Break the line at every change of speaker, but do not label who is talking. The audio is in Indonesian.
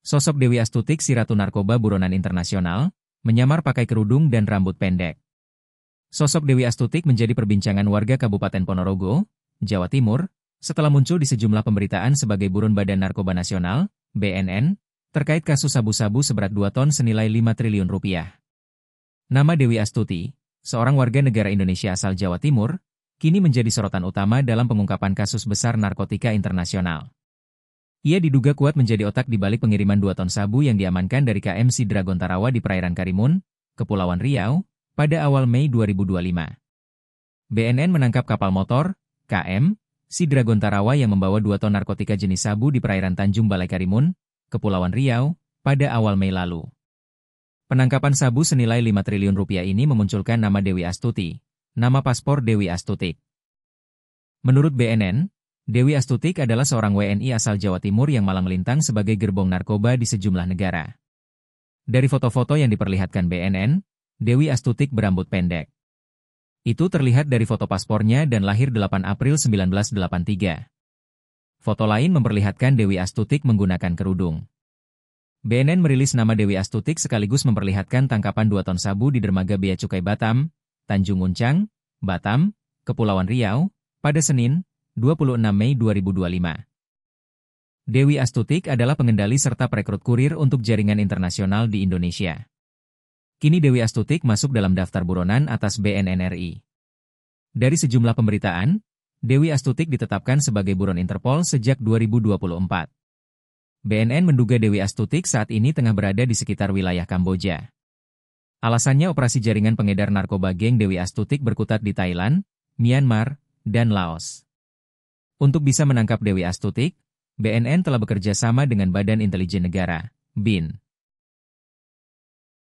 Sosok Dewi Astutik si ratu narkoba buronan internasional, menyamar pakai kerudung dan rambut pendek. Sosok Dewi Astutik menjadi perbincangan warga Kabupaten Ponorogo, Jawa Timur, setelah muncul di sejumlah pemberitaan sebagai buron Badan Narkoba Nasional, BNN, terkait kasus sabu-sabu seberat 2 ton senilai 5 triliun rupiah. Nama Dewi Astuti, seorang warga negara Indonesia asal Jawa Timur, kini menjadi sorotan utama dalam pengungkapan kasus besar narkotika internasional. Ia diduga kuat menjadi otak di balik pengiriman 2 ton sabu yang diamankan dari KM Sidra Gontarawa di perairan Karimun, Kepulauan Riau, pada awal Mei 2025. BNN menangkap kapal motor, KM, Sidra Gontarawa yang membawa 2 ton narkotika jenis sabu di perairan Tanjung Balai Karimun, Kepulauan Riau, pada awal Mei lalu. Penangkapan sabu senilai 5 triliun rupiah ini memunculkan nama Dewi Astuti, nama paspor Dewi Astutik. Menurut BNN, Dewi Astutik adalah seorang WNI asal Jawa Timur yang malang melintang sebagai gerbong narkoba di sejumlah negara. Dari foto-foto yang diperlihatkan BNN, Dewi Astutik berambut pendek. Itu terlihat dari foto paspornya dan lahir 8 April 1983. Foto lain memperlihatkan Dewi Astutik menggunakan kerudung. BNN merilis nama Dewi Astutik sekaligus memperlihatkan tangkapan 2 ton sabu di dermaga Bea Cukai Batam, Tanjung Uncang, Batam, Kepulauan Riau, pada Senin, 26 Mei 2025. Dewi Astutik adalah pengendali serta perekrut kurir untuk jaringan internasional di Indonesia. Kini Dewi Astutik masuk dalam daftar buronan atas BNN RI. Dari sejumlah pemberitaan, Dewi Astutik ditetapkan sebagai buron Interpol sejak 2024. BNN menduga Dewi Astutik saat ini tengah berada di sekitar wilayah Kamboja. Alasannya operasi jaringan pengedar narkoba geng Dewi Astutik berkutat di Thailand, Myanmar, dan Laos. Untuk bisa menangkap Dewi Astutik, BNN telah bekerja sama dengan Badan Intelijen Negara, BIN.